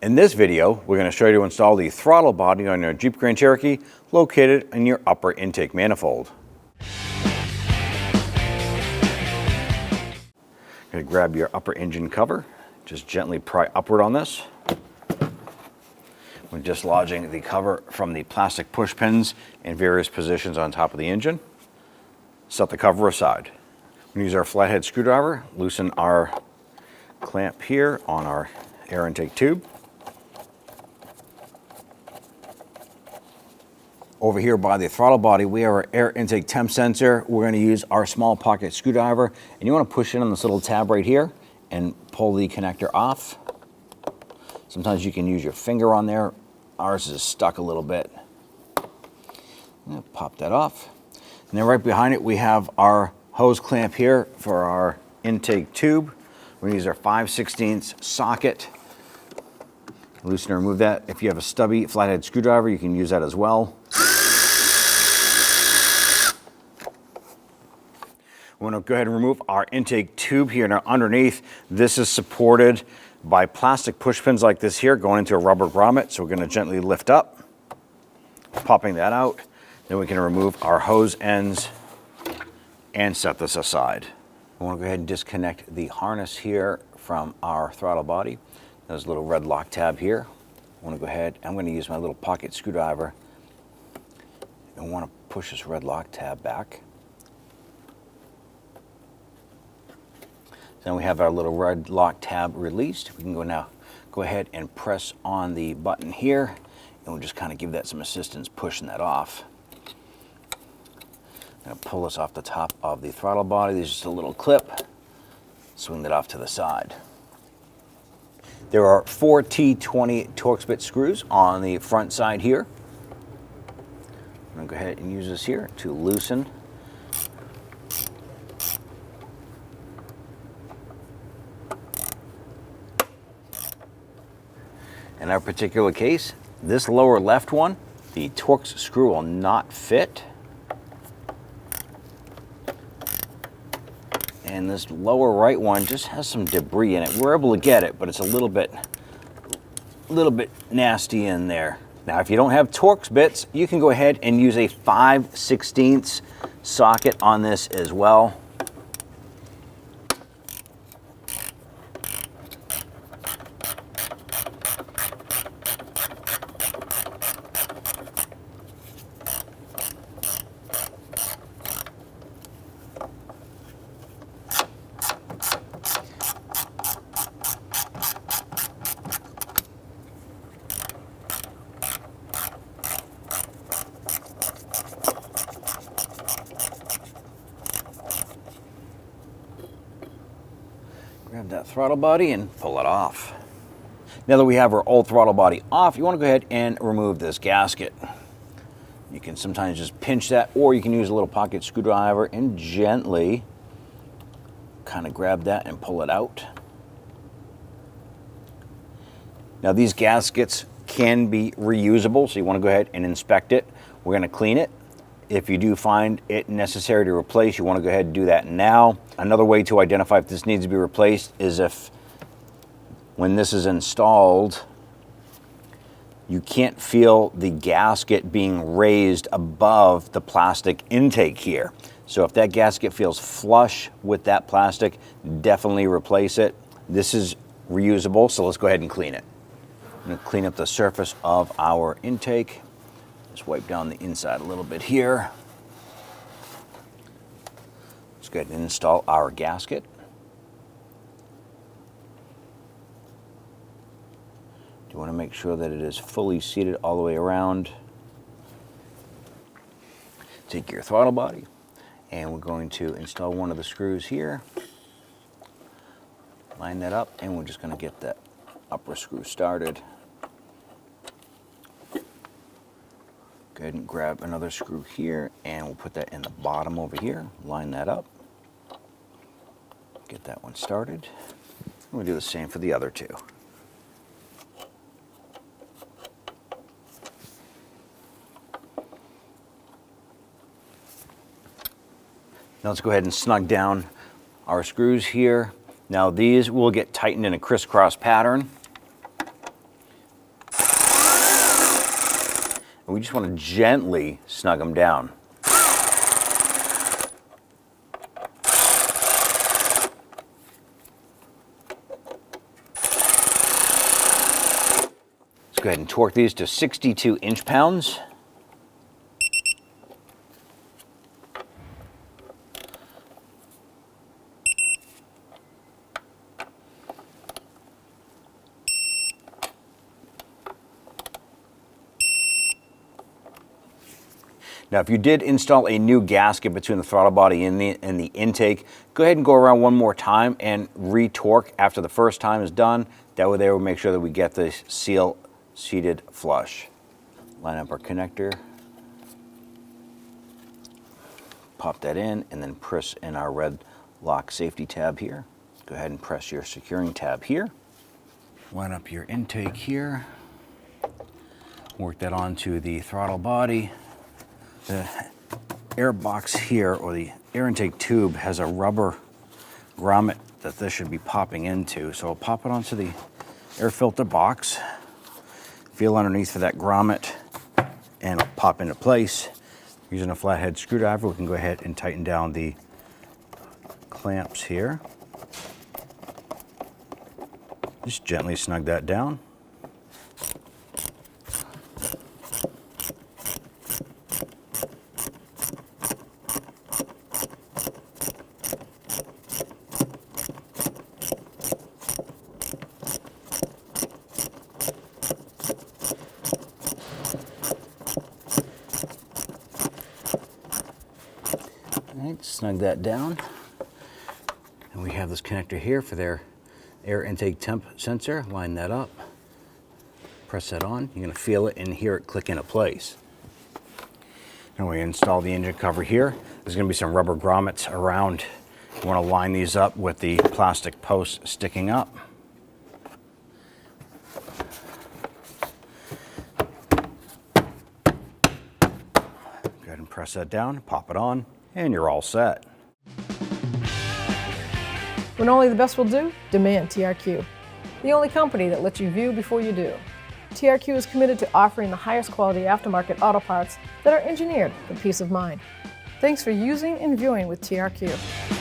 In this video, we're going to show you to install the throttle body on your Jeep Grand Cherokee located in your upper intake manifold. Going to grab your upper engine cover, just gently pry upward on this. We're just lodging the cover from the plastic push pins in various positions on top of the engine. Set the cover aside. We use our flathead screwdriver, loosen our clamp here on our air intake tube. Over here by the throttle body, we have our air intake temp sensor. We're going to use our small pocket screwdriver, and you want to push in on this little tab right here and pull the connector off. Sometimes you can use your finger on there. Ours is stuck a little bit. Pop that off. And then right behind it, we have our hose clamp here for our intake tube. We're going to use our 5/16 socket. Loosen and remove that. If you have a stubby flathead screwdriver, you can use that as well. We want to go ahead and remove our intake tube here. Now underneath, this is supported by plastic push pins like this here going into a rubber grommet. So we're going to gently lift up, popping that out. Then we can remove our hose ends and set this aside. We want to go ahead and disconnect the harness here from our throttle body. There's a little red lock tab here. I want to go ahead, I'm going to use my little pocket screwdriver and want to push this red lock tab back. Then we have our little red lock tab released. We can go ahead and press on the button here, and we'll just kind of give that some assistance pushing that off. I'm going to pull this off the top of the throttle body. There's just a little clip. Swing that off to the side. There are 4 T20 Torx bit screws on the front side here. I'm going to go ahead and use this here to loosen. In our particular case, this lower left one, the Torx screw will not fit. And this lower right one just has some debris in it. We're able to get it, but it's a little bit nasty in there. Now, if you don't have Torx bits, you can go ahead and use a 5/16 socket on this as well. Grab that throttle body and pull it off. Now that we have our old throttle body off, you want to go ahead and remove this gasket. You can sometimes just pinch that, or you can use a little pocket screwdriver and gently kind of grab that and pull it out. Now these gaskets can be reusable, so you want to go ahead and inspect it. We're going to clean it. If you do find it necessary to replace, you want to go ahead and do that now. Another way to identify if this needs to be replaced is if, when this is installed, you can't feel the gasket being raised above the plastic intake here. So if that gasket feels flush with that plastic, definitely replace it. This is reusable, so let's go ahead and clean it. I'm going to clean up the surface of our intake. Just wipe down the inside a little bit here. Let's go ahead and install our gasket. You want to make sure that it is fully seated all the way around. Take your throttle body, and we're going to install one of the screws here. Line that up, and we're just going to get that upper screw started. Go ahead and grab another screw here, and we'll put that in the bottom over here. Line that up. Get that one started. We'll do the same for the other two. Now let's go ahead and snug down our screws here. Now these will get tightened in a crisscross pattern. and we just want to gently snug them down. Let's go ahead and torque these to 62 inch-pounds. Now, if you did install a new gasket between the throttle body and the intake, go ahead and go around one more time and re-torque after the first time is done. That way there will make sure that we get the seal seated flush. Line up our connector, pop that in, and then press in our red lock safety tab here. Go ahead and press your securing tab here. Line up your intake here. Work that onto the throttle body. The air box here, or the air intake tube, has a rubber grommet that this should be popping into. So I'll pop it onto the air filter box, feel underneath for that grommet, and it'll pop into place. Using a flathead screwdriver, we can go ahead and tighten down the clamps here. Just gently snug that down. Alright, snug that down. And we have this connector here for their air intake temp sensor. Line that up. Press that on. You're going to feel it and hear it click into place. Now we install the engine cover here. There's going to be some rubber grommets around. You want to line these up with the plastic post sticking up. Go ahead and press that down, pop it on, and you're all set. When only the best will do, demand TRQ. The only company that lets you view before you do. TRQ is committed to offering the highest quality aftermarket auto parts that are engineered for peace of mind. Thanks for using and viewing with TRQ.